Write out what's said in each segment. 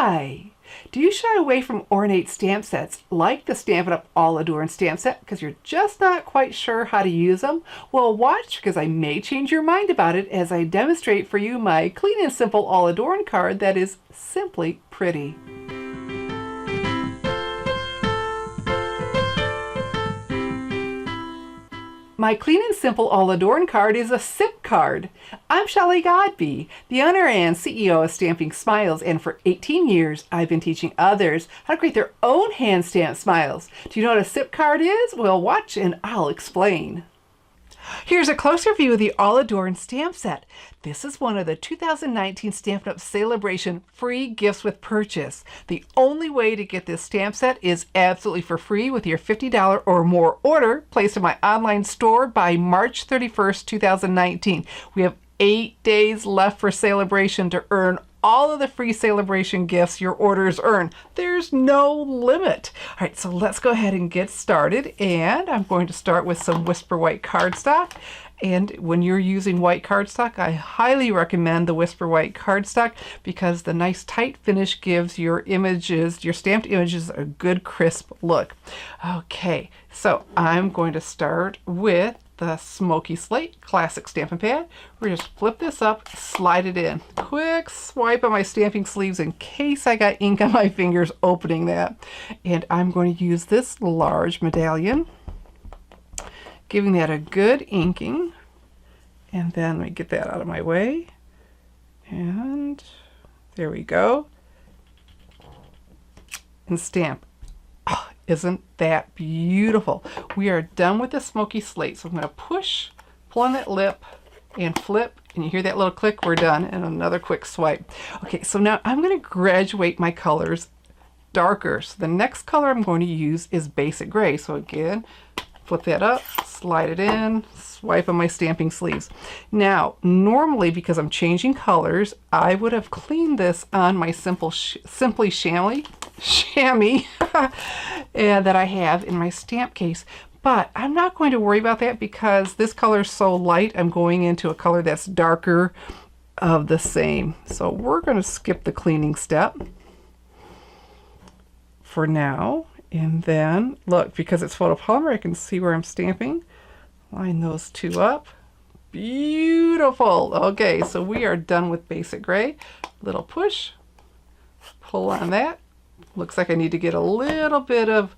Hi! Do you shy away from ornate stamp sets like the Stampin' Up! All Adorned stamp set because you're just not quite sure how to use them? Well, watch, because I may change your mind about it as I demonstrate for you my clean and simple All Adorned card that is simply pretty. My clean and simple All Adorned card is a SIP card. I'm Shelley Godby, the owner and CEO of Stamping Smiles, and for 18 years I've been teaching others how to create their own hand stamped smiles. Do you know what a SIP card is? Well, watch and I'll explain. Here's a closer view of the All Adorned stamp set. This is one of the 2019 Stampin' Up! Celebration free gifts with purchase. The only way to get this stamp set is absolutely for free with your $50 or more order placed in my online store by March 31st, 2019. We have 8 days left for celebration to earn all of the free celebration gifts your orders earn. There's no limit. All right, so let's go ahead and get started. And I'm going to start with some Whisper White cardstock. And when you're using white cardstock, I highly recommend the Whisper White cardstock because the nice tight finish gives your images, your stamped images, a good crisp look. Okay, so I'm going to start with the Smoky Slate Classic Stampin' Pad. We're just flip this up, slide it in. Quick swipe on my stamping sleeves in case I got ink on my fingers opening that. And I'm going to use this large medallion, giving that a good inking. And then let me get that out of my way. And there we go. And stamp. Oh, isn't that beautiful? We are done with the Smoky Slate. So I'm going to push, pull on that lip, and flip. And you hear that little click, we're done. And another quick swipe. Okay, so now I'm going to graduate my colors darker. So the next color I'm going to use is Basic Gray. So again, flip that up, slide it in, swipe on my stamping sleeves. Now, normally, because I'm changing colors, I would have cleaned this on my Simply Chamois and that I have in my stamp case. But I'm not going to worry about that because this color is so light, I'm going into a color that's darker of the same. So we're going to skip the cleaning step for now. And then, look, because it's photopolymer, I can see where I'm stamping. Line those two up. Beautiful. Okay, so we are done with Basic Gray. Little push, pull on that. Looks like I need to get a little bit of,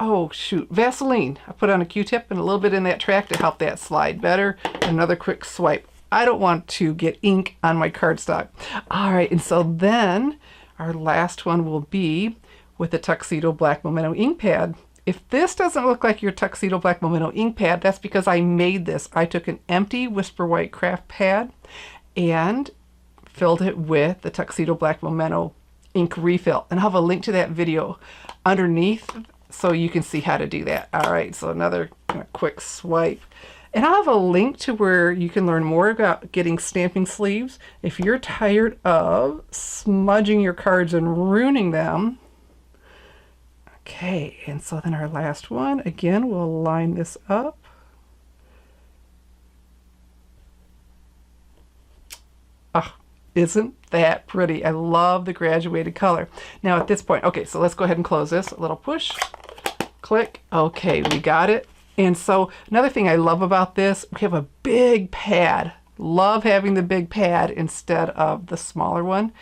oh shoot, Vaseline. I put on a Q-tip and a little bit in that track to help that slide better. Another quick swipe. I don't want to get ink on my cardstock. All right, and so then our last one will be with the Tuxedo Black Memento Ink Pad. If this doesn't look like your Tuxedo Black Memento Ink Pad, that's because I made this. I took an empty Whisper White craft pad and filled it with the Tuxedo Black Memento ink refill. And I'll have a link to that video underneath so you can see how to do that. All right, so another quick swipe. And I'll have a link to where you can learn more about getting stamping sleeves. If you're tired of smudging your cards and ruining them. Okay, and so then our last one, again, we'll line this up. Oh, isn't that pretty? I love the graduated color. Now at this point, okay, so let's go ahead and close this. A little push, click. Okay, we got it. And so another thing I love about this, we have a big pad. Love having the big pad instead of the smaller one.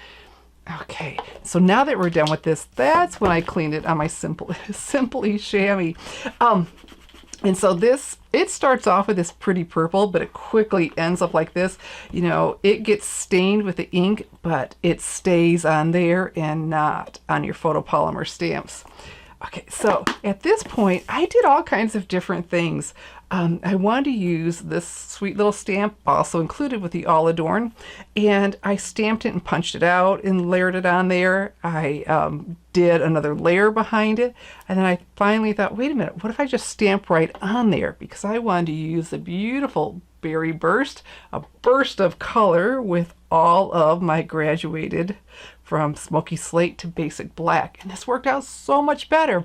Okay, so now that we're done with this, that's when I cleaned it on my Simply Chamois. And so this, it starts off with this pretty purple, but it quickly ends up like this. You know, it gets stained with the ink, but it stays on there and not on your photopolymer stamps. Okay, so at this point, I did all kinds of different things. I wanted to use this sweet little stamp, also included with the All Adorned, and I stamped it and punched it out and layered it on there. I did another layer behind it, and then I finally thought, wait a minute, what if I just stamp right on there? Because I wanted to use the beautiful berry burst, a burst of color with all of my graduated from Smoky Slate to Basic Black. And this worked out so much better.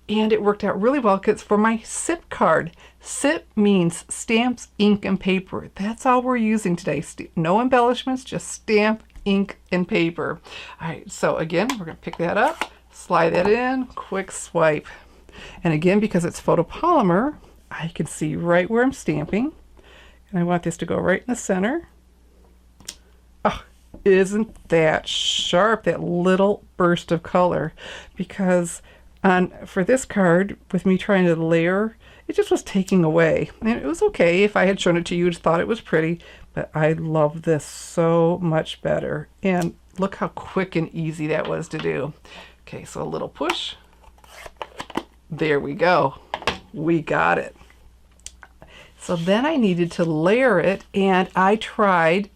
And it worked out really well because for my SIP card, SIP means stamps, ink, and paper. That's all we're using today. No embellishments, just stamp, ink and paper. All right, so again, we're going to pick that up, slide that in, quick swipe. And again, because it's photopolymer, I can see right where I'm stamping. And I want this to go right in the center. Oh, isn't that sharp, that little burst of color? Because for this card, with me trying to layer, it just was taking away. And it was okay if I had shown it to you and thought it was pretty, but I love this so much better. And look how quick and easy that was to do. Okay, so a little push. There we go. We got it. So then I needed to layer it, and I tried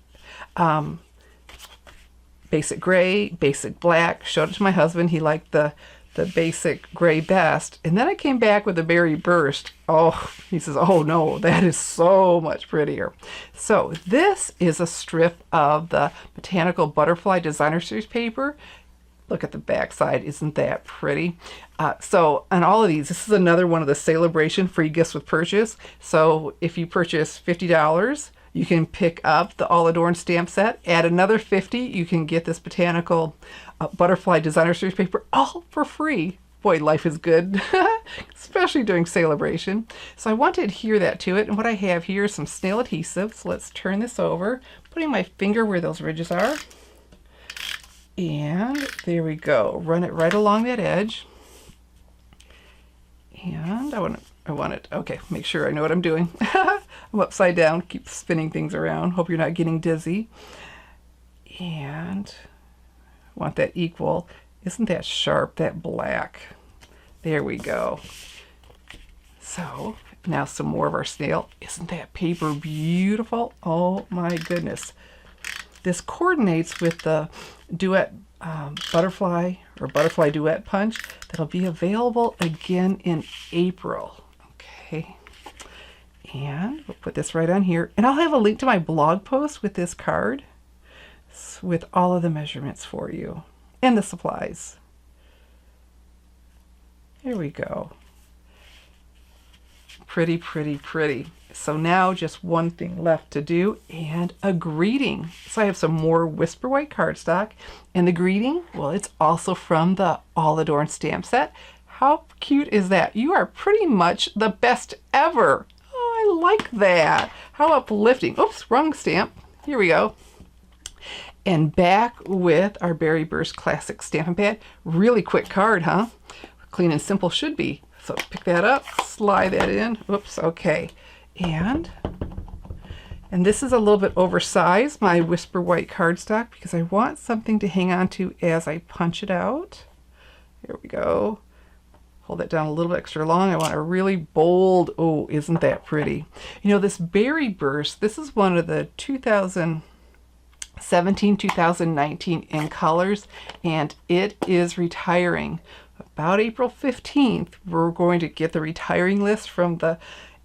basic gray, basic black, showed it to my husband. He liked the basic gray best. And then I came back with a berry burst. Oh, he says, oh no, that is so much prettier. So this is a strip of the Botanical Butterfly Designer Series paper. Look at the back side, isn't that pretty? So on all of these, this is another one of the Celebration free gifts with purchase. So if you purchase $50, you can pick up the All Adorned stamp set. Add another $50, you can get this Botanical Butterfly Designer Series paper all for free. Boy, life is good, especially during Celebration. So I want to adhere that to it. And what I have here is some SNAIL adhesive. So let's turn this over, putting my finger where those ridges are. And there we go. Run it right along that edge. And I want it, okay, make sure I know what I'm doing. I'm upside down, keep spinning things around. Hope you're not getting dizzy. And I want that equal. Isn't that sharp, that black? There we go. So now some more of our SNAIL. Isn't that paper beautiful? Oh my goodness. This coordinates with the Duet Butterfly or Butterfly Duet Punch that'll be available again in April. Okay, and we'll put this right on here, and I'll have a link to my blog post with this card with all of the measurements for you and the supplies. Here we go. Pretty, pretty, pretty. So now just one thing left to do, and a greeting. So I have some more Whisper White cardstock, and the greeting, well, it's also from the All Adorned stamp set. How cute is that? You are pretty much the best ever. Oh, I like that. How uplifting. Oops, wrong stamp. Here we go. And back with our Berry Burst Classic Stampin' Pad. Really quick card, huh? Clean and simple should be. So pick that up, slide that in. Oops, okay. And this is a little bit oversized, my Whisper White cardstock, because I want something to hang on to as I punch it out. Here we go. Hold that down a little bit extra long. I want a really bold, oh, isn't that pretty? You know, this Berry Burst, this is one of the 2017-2019 in colors, and it is retiring. About April 15th, we're going to get the retiring list from the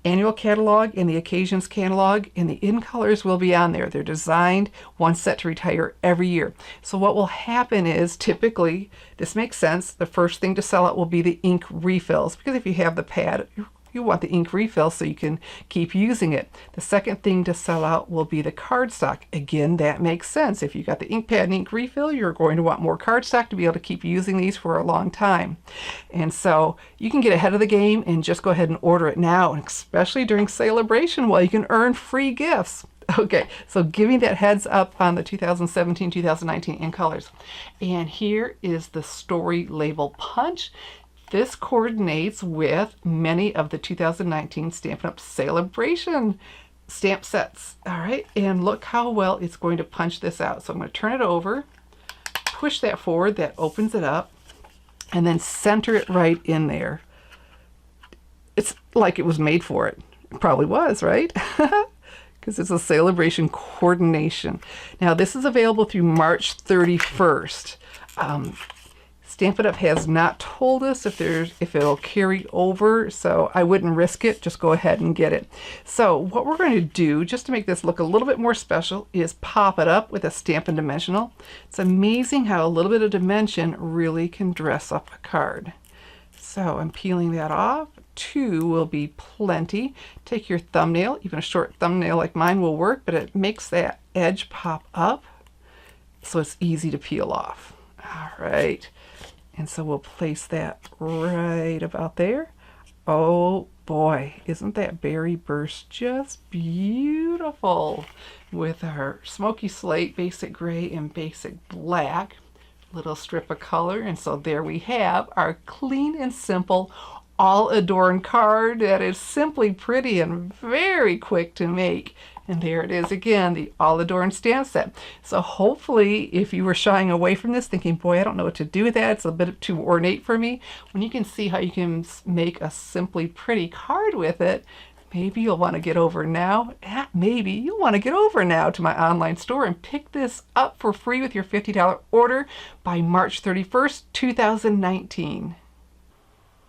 annual catalog and the occasions catalog, and the in colors will be on there. They're designed one set to retire every year. So what will happen is, typically, this makes sense, the first thing to sell out will be the ink refills, because if you have the pad, you want the ink refill so you can keep using it. The second thing to sell out will be the cardstock. Again, that makes sense. If you got the ink pad and ink refill, you're going to want more cardstock to be able to keep using these for a long time. And so you can get ahead of the game and just go ahead and order it now, and especially during Celebration, while you can earn free gifts. Okay, so giving that heads up on the 2017-2019 in colors. And here is the story label punch. This coordinates with many of the 2019 Stampin' Up! Celebration stamp sets. All right, and look how well it's going to punch this out. So I'm going to turn it over, push that forward, that opens it up, and then center it right in there. It's like it was made for it. It probably was, right? Because it's a Celebration coordination. Now, this is available through March 31st. Stampin' Up! Has not told us if it'll carry over, so I wouldn't risk it. Just go ahead and get it. So what we're going to do, just to make this look a little bit more special, is pop it up with a Stampin' Dimensional. It's amazing how a little bit of dimension really can dress up a card. So I'm peeling that off. 2 will be plenty. Take your thumbnail, even a short thumbnail like mine will work, but it makes that edge pop up. so it's easy to peel off. All right, and so we'll place that right about there. Oh boy, isn't that berry burst just beautiful with our smoky slate, basic gray and basic black, little strip of color. And so there we have our clean and simple all adorned card that is simply pretty and very quick to make. And there it is again, the all adorned stamp set. So hopefully if you were shying away from this thinking, boy, I don't know what to do with that, it's a bit too ornate for me, when you can see how you can make a simply pretty card with it, maybe you'll want to get over now. Maybe you'll want to get over now to my online store and pick this up for free with your $50 order by March 31st, 2019.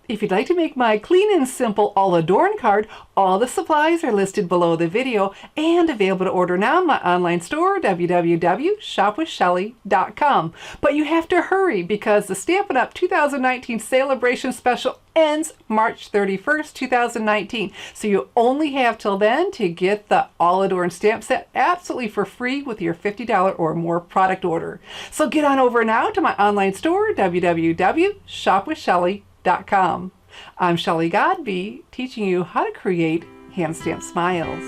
If you'd like to make my clean and simple all adorned card, all the supplies are listed below the video and available to order now in my online store, www.shopwithshelly.com. But you have to hurry because the Stampin' Up! 2019 Celebration Special ends March 31st, 2019. So you only have till then to get the all adorned stamp set absolutely for free with your $50 or more product order. So get on over now to my online store, www.shopwithshelly.com. I'm Shelley Godby, teaching you how to create hand stamped smiles.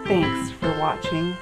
Thanks for watching.